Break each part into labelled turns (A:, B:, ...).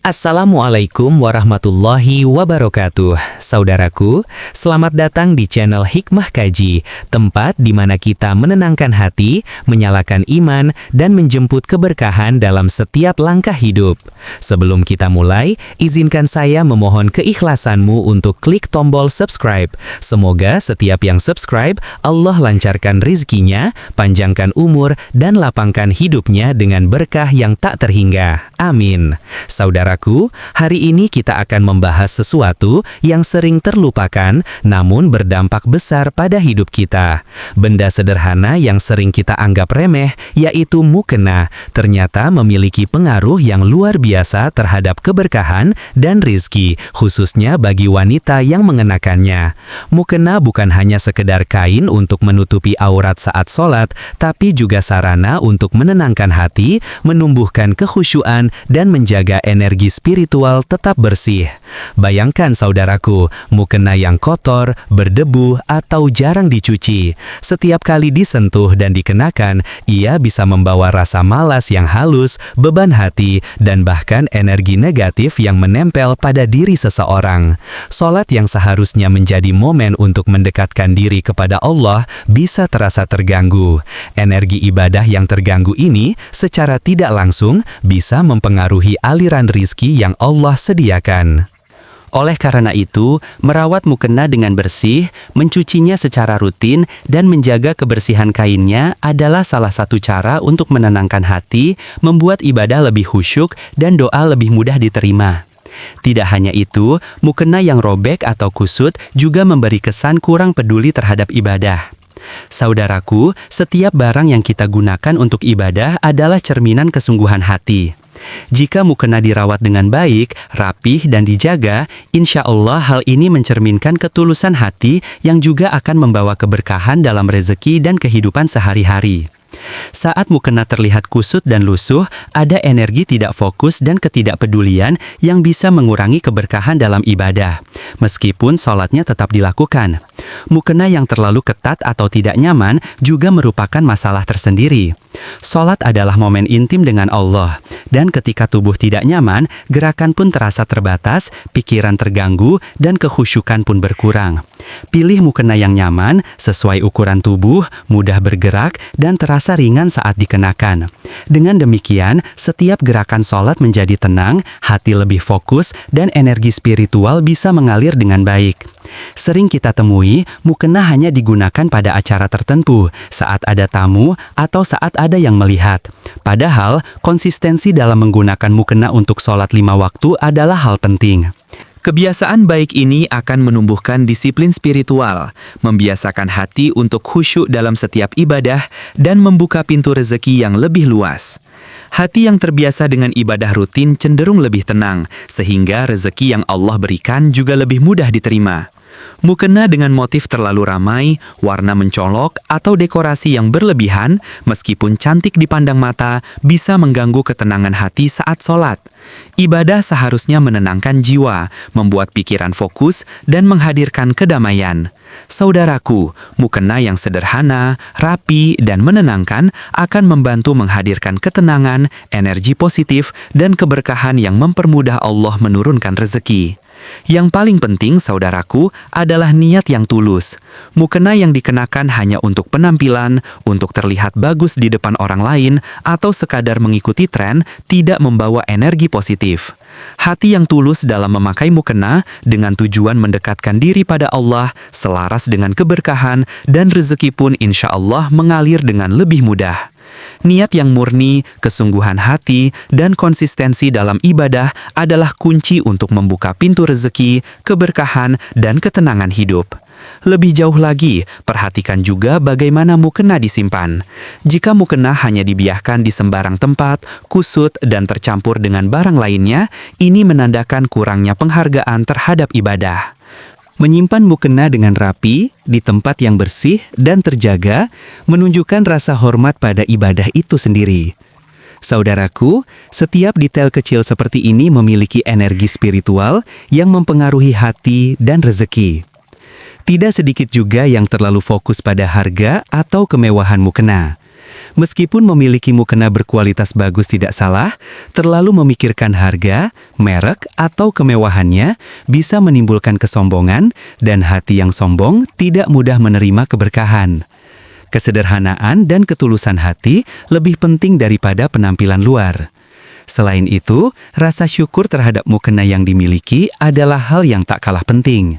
A: Assalamualaikum warahmatullahi wabarakatuh. Saudaraku, selamat datang di channel Hikmah Kaji, tempat di mana kita menenangkan hati, menyalakan iman, dan menjemput keberkahan dalam setiap langkah hidup. Sebelum kita mulai, izinkan saya memohon keikhlasanmu untuk klik tombol subscribe. Semoga setiap yang subscribe, Allah lancarkan rizkinya, panjangkan umur, dan lapangkan hidupnya dengan berkah yang tak terhingga. Amin. Saudaraku, hari ini kita akan membahas sesuatu yang sering terlupakan namun berdampak besar pada hidup kita. Benda sederhana yang sering kita anggap remeh, yaitu mukena, ternyata memiliki pengaruh yang luar biasa terhadap keberkahan dan rizki, khususnya bagi wanita yang mengenakannya. Mukena bukan hanya sekedar kain untuk menutupi aurat saat sholat, tapi juga sarana untuk menenangkan hati, menumbuhkan kekhusyuan, dan menjaga energi spiritual tetap bersih. Bayangkan saudaraku, mukena yang kotor, berdebu, atau jarang dicuci. Setiap kali disentuh dan dikenakan, ia bisa membawa rasa malas yang halus, beban hati, dan bahkan energi negatif yang menempel pada diri seseorang. Sholat yang seharusnya menjadi momen untuk mendekatkan diri kepada Allah bisa terasa terganggu. Energi ibadah yang terganggu ini secara tidak langsung bisa mempengaruhi aliran rizki yang Allah sediakan. Oleh karena itu, merawat mukena dengan bersih, mencucinya secara rutin, dan menjaga kebersihan kainnya adalah salah satu cara untuk menenangkan hati, membuat ibadah lebih khusyuk, dan doa lebih mudah diterima. Tidak hanya itu, mukena yang robek atau kusut juga memberi kesan kurang peduli terhadap ibadah. Saudaraku, setiap barang yang kita gunakan untuk ibadah adalah cerminan kesungguhan hati. Jika mukena dirawat dengan baik, rapih, dan dijaga, insya Allah hal ini mencerminkan ketulusan hati yang juga akan membawa keberkahan dalam rezeki dan kehidupan sehari-hari. Saat mukena terlihat kusut dan lusuh, ada energi tidak fokus dan ketidakpedulian yang bisa mengurangi keberkahan dalam ibadah, meskipun sholatnya tetap dilakukan. Mukena yang terlalu ketat atau tidak nyaman juga merupakan masalah tersendiri. Sholat adalah momen intim dengan Allah, dan ketika tubuh tidak nyaman, gerakan pun terasa terbatas, pikiran terganggu, dan kekhusyukan pun berkurang. Pilih mukena yang nyaman, sesuai ukuran tubuh, mudah bergerak, dan terasa ringan saat dikenakan. Dengan demikian, setiap gerakan sholat menjadi tenang, hati lebih fokus, dan energi spiritual bisa mengalir dengan baik. Sering kita temui, mukena hanya digunakan pada acara tertentu, saat ada tamu, atau saat ada yang melihat. Padahal, konsistensi dalam menggunakan mukena untuk sholat 5 waktu adalah hal penting. Kebiasaan baik ini akan menumbuhkan disiplin spiritual, membiasakan hati untuk khusyuk dalam setiap ibadah, dan membuka pintu rezeki yang lebih luas. Hati yang terbiasa dengan ibadah rutin cenderung lebih tenang, sehingga rezeki yang Allah berikan juga lebih mudah diterima. Mukena dengan motif terlalu ramai, warna mencolok, atau dekorasi yang berlebihan, meskipun cantik dipandang mata, bisa mengganggu ketenangan hati saat sholat. Ibadah seharusnya menenangkan jiwa, membuat pikiran fokus, dan menghadirkan kedamaian. Saudaraku, mukena yang sederhana, rapi, dan menenangkan akan membantu menghadirkan ketenangan, energi positif, dan keberkahan yang mempermudah Allah menurunkan rezeki. Yang paling penting, saudaraku, adalah niat yang tulus. Mukena yang dikenakan hanya untuk penampilan, untuk terlihat bagus di depan orang lain, atau sekadar mengikuti tren, tidak membawa energi positif. Hati yang tulus dalam memakai mukena dengan tujuan mendekatkan diri pada Allah, selaras dengan keberkahan, dan rezeki pun insya Allah mengalir dengan lebih mudah. Niat yang murni, kesungguhan hati, dan konsistensi dalam ibadah adalah kunci untuk membuka pintu rezeki, keberkahan, dan ketenangan hidup. Lebih jauh lagi, perhatikan juga bagaimana mukena disimpan. Jika mukena hanya dibiarkan di sembarang tempat, kusut, dan tercampur dengan barang lainnya, ini menandakan kurangnya penghargaan terhadap ibadah. Menyimpan mukena dengan rapi, di tempat yang bersih dan terjaga, menunjukkan rasa hormat pada ibadah itu sendiri. Saudaraku, setiap detail kecil seperti ini memiliki energi spiritual yang mempengaruhi hati dan rezeki. Tidak sedikit juga yang terlalu fokus pada harga atau kemewahan mukena. Meskipun memiliki mukena berkualitas bagus tidak salah, terlalu memikirkan harga, merek, atau kemewahannya bisa menimbulkan kesombongan, dan hati yang sombong tidak mudah menerima keberkahan. Kesederhanaan dan ketulusan hati lebih penting daripada penampilan luar. Selain itu, rasa syukur terhadap mukena yang dimiliki adalah hal yang tak kalah penting.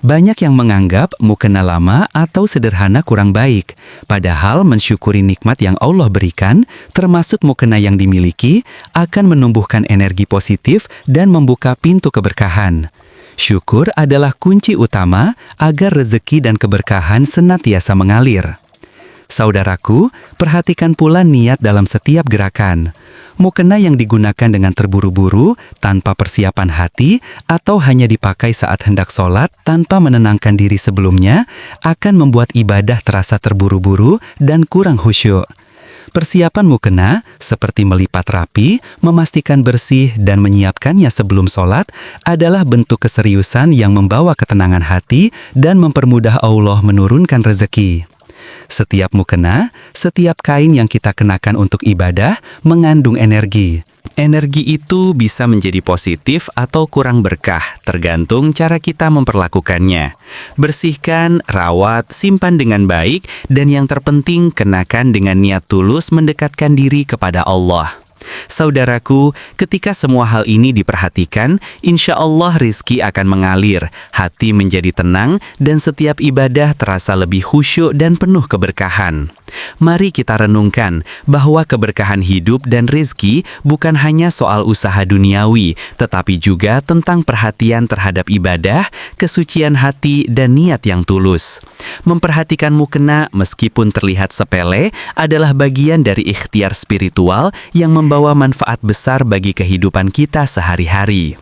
A: Banyak yang menganggap mukena lama atau sederhana kurang baik, padahal mensyukuri nikmat yang Allah berikan, termasuk mukena yang dimiliki, akan menumbuhkan energi positif dan membuka pintu keberkahan. Syukur adalah kunci utama agar rezeki dan keberkahan senantiasa mengalir. Saudaraku, perhatikan pula niat dalam setiap gerakan. Mukena yang digunakan dengan terburu-buru, tanpa persiapan hati, atau hanya dipakai saat hendak sholat tanpa menenangkan diri sebelumnya, akan membuat ibadah terasa terburu-buru dan kurang khusyuk. Persiapan mukena, seperti melipat rapi, memastikan bersih, dan menyiapkannya sebelum sholat, adalah bentuk keseriusan yang membawa ketenangan hati dan mempermudah Allah menurunkan rezeki. Setiap mukena, setiap kain yang kita kenakan untuk ibadah mengandung energi. Energi itu bisa menjadi positif atau kurang berkah, tergantung cara kita memperlakukannya. Bersihkan, rawat, simpan dengan baik, dan yang terpenting kenakan dengan niat tulus mendekatkan diri kepada Allah. Saudaraku, ketika semua hal ini diperhatikan, insya Allah rizki akan mengalir, hati menjadi tenang, dan setiap ibadah terasa lebih khusyuk dan penuh keberkahan. Mari kita renungkan bahwa keberkahan hidup dan rizki bukan hanya soal usaha duniawi, tetapi juga tentang perhatian terhadap ibadah, kesucian hati, dan niat yang tulus. Memperhatikan mukena meskipun terlihat sepele adalah bagian dari ikhtiar spiritual yang membawa manfaat besar bagi kehidupan kita sehari-hari.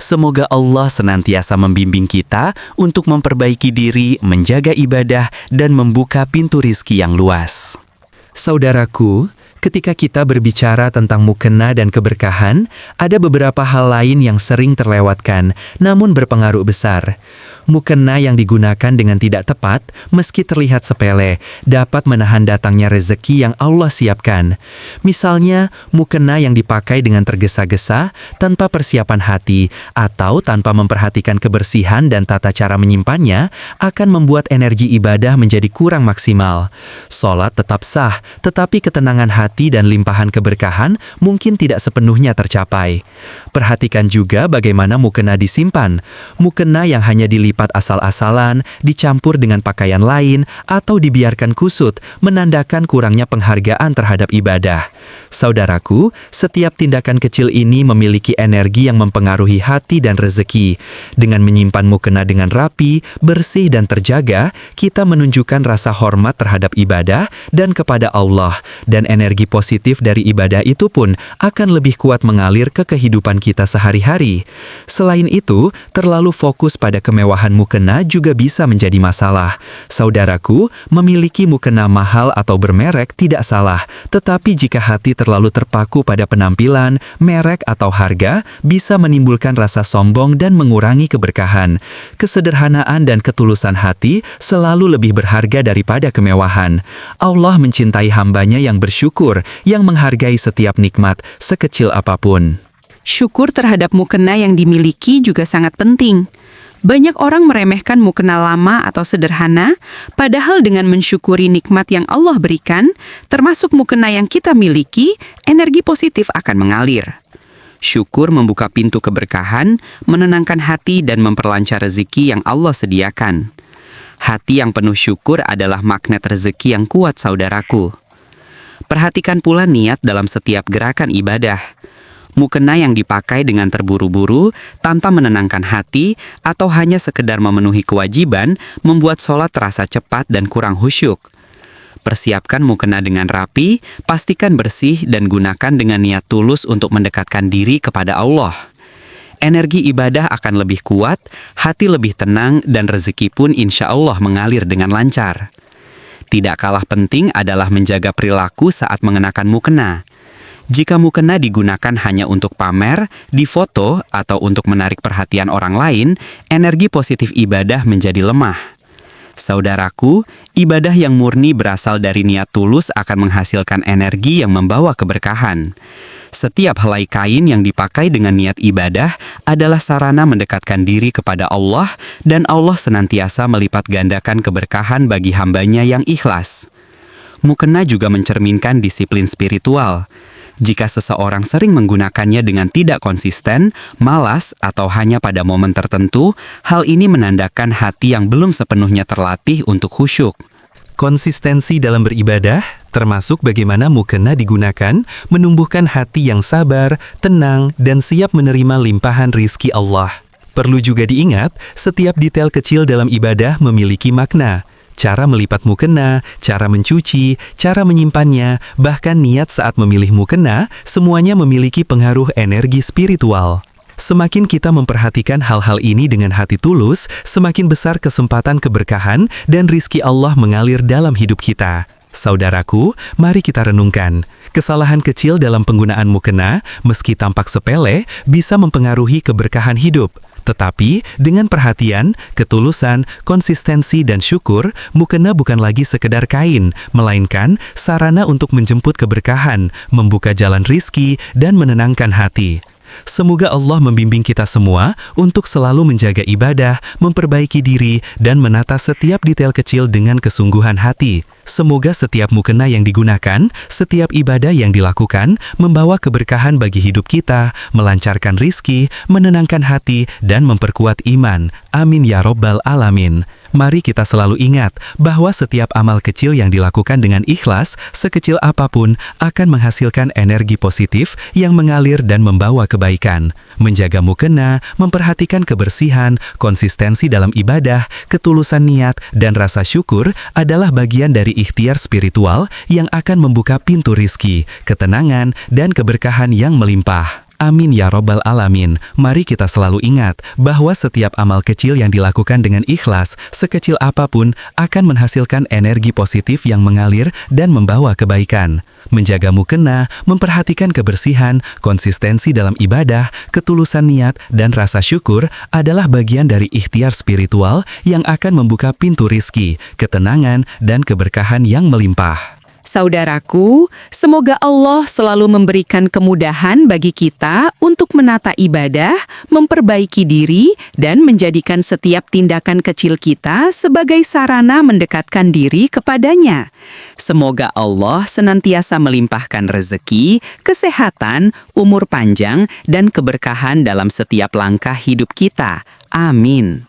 A: Semoga Allah senantiasa membimbing kita untuk memperbaiki diri, menjaga ibadah, dan membuka pintu rizki yang luas. Saudaraku, ketika kita berbicara tentang mukena dan keberkahan, ada beberapa hal lain yang sering terlewatkan, namun berpengaruh besar. Mukena yang digunakan dengan tidak tepat, meski terlihat sepele, dapat menahan datangnya rezeki yang Allah siapkan. Misalnya, mukena yang dipakai dengan tergesa-gesa, tanpa persiapan hati, atau tanpa memperhatikan kebersihan dan tata cara menyimpannya, akan membuat energi ibadah menjadi kurang maksimal. Sholat tetap sah, tetapi ketenangan hati dan limpahan keberkahan mungkin tidak sepenuhnya tercapai. Perhatikan juga bagaimana mukena disimpan. Mukena yang hanya dilipat asal-asalan, dicampur dengan pakaian lain, atau dibiarkan kusut, menandakan kurangnya penghargaan terhadap ibadah. Saudaraku, setiap tindakan kecil ini memiliki energi yang mempengaruhi hati dan rezeki. Dengan menyimpan mukena dengan rapi, bersih, dan terjaga, kita menunjukkan rasa hormat terhadap ibadah dan kepada Allah, dan energi positif dari ibadah itu pun akan lebih kuat mengalir ke kehidupan kita sehari-hari. Selain itu, terlalu fokus pada kemewahan mukena juga bisa menjadi masalah. Saudaraku, memiliki mukena mahal atau bermerek tidak salah, tetapi jika hati terlalu terpaku pada penampilan, merek, atau harga, bisa menimbulkan rasa sombong dan mengurangi keberkahan. Kesederhanaan dan ketulusan hati selalu lebih berharga daripada kemewahan. Allah mencintai hambanya yang bersyukur, yang menghargai setiap nikmat, sekecil apapun.
B: Syukur terhadap mukena yang dimiliki juga sangat penting. Banyak orang meremehkan mukena lama atau sederhana, padahal dengan mensyukuri nikmat yang Allah berikan, termasuk mukena yang kita miliki, energi positif akan mengalir. Syukur membuka pintu keberkahan, menenangkan hati dan memperlancar rezeki yang Allah sediakan. Hati yang penuh syukur adalah magnet rezeki yang kuat, saudaraku. Perhatikan pula niat dalam setiap gerakan ibadah. Mukena yang dipakai dengan terburu-buru, tanpa menenangkan hati, atau hanya sekedar memenuhi kewajiban, membuat sholat terasa cepat dan kurang khusyuk. Persiapkan mukena dengan rapi, pastikan bersih, dan gunakan dengan niat tulus untuk mendekatkan diri kepada Allah. Energi ibadah akan lebih kuat, hati lebih tenang, dan rezeki pun insya Allah mengalir dengan lancar. Tidak kalah penting adalah menjaga perilaku saat mengenakan mukena. Jika mukena digunakan hanya untuk pamer, difoto, atau untuk menarik perhatian orang lain, energi positif ibadah menjadi lemah.
C: Saudaraku, ibadah yang murni berasal dari niat tulus akan menghasilkan energi yang membawa keberkahan. Setiap helai kain yang dipakai dengan niat ibadah adalah sarana mendekatkan diri kepada Allah, dan Allah senantiasa melipat gandakan keberkahan bagi hambanya yang ikhlas. Mukena juga mencerminkan disiplin spiritual. Jika seseorang sering menggunakannya dengan tidak konsisten, malas, atau hanya pada momen tertentu, hal ini menandakan hati yang belum sepenuhnya terlatih untuk khusyuk.
A: Konsistensi dalam beribadah, termasuk bagaimana mukena digunakan, menumbuhkan hati yang sabar, tenang, dan siap menerima limpahan rizki Allah. Perlu juga diingat, setiap detail kecil dalam ibadah memiliki makna. Cara melipat mukena, cara mencuci, cara menyimpannya, bahkan niat saat memilih mukena, semuanya memiliki pengaruh energi spiritual. Semakin kita memperhatikan hal-hal ini dengan hati tulus, semakin besar kesempatan keberkahan dan rizki Allah mengalir dalam hidup kita. Saudaraku, mari kita renungkan. Kesalahan kecil dalam penggunaan mukena, meski tampak sepele, bisa mempengaruhi keberkahan hidup. Tetapi, dengan perhatian, ketulusan, konsistensi, dan syukur, mukena bukan lagi sekedar kain, melainkan sarana untuk menjemput keberkahan, membuka jalan rizki, dan menenangkan hati. Semoga Allah membimbing kita semua untuk selalu menjaga ibadah, memperbaiki diri, dan menata setiap detail kecil dengan kesungguhan hati. Semoga setiap mukena yang digunakan, setiap ibadah yang dilakukan, membawa keberkahan bagi hidup kita, melancarkan rizki, menenangkan hati, dan memperkuat iman. Amin ya Robbal Alamin. Mari kita selalu ingat bahwa setiap amal kecil yang dilakukan dengan ikhlas, sekecil apapun, akan menghasilkan energi positif yang mengalir dan membawa kebaikan. Menjaga mukena, memperhatikan kebersihan, konsistensi dalam ibadah, ketulusan niat, dan rasa syukur adalah bagian dari ikhtiar spiritual yang akan membuka pintu rizki, ketenangan, dan keberkahan yang melimpah. Amin ya Robbal Alamin. Mari kita selalu ingat bahwa setiap amal kecil yang dilakukan dengan ikhlas, sekecil apapun, akan menghasilkan energi positif yang mengalir dan membawa kebaikan. Menjaga mukena, memperhatikan kebersihan, konsistensi dalam ibadah, ketulusan niat, dan rasa syukur adalah bagian dari ikhtiar spiritual yang akan membuka pintu rizki, ketenangan, dan keberkahan yang melimpah.
B: Saudaraku, semoga Allah selalu memberikan kemudahan bagi kita untuk menata ibadah, memperbaiki diri, dan menjadikan setiap tindakan kecil kita sebagai sarana mendekatkan diri kepadanya. Semoga Allah senantiasa melimpahkan rezeki, kesehatan, umur panjang, dan keberkahan dalam setiap langkah hidup kita. Amin.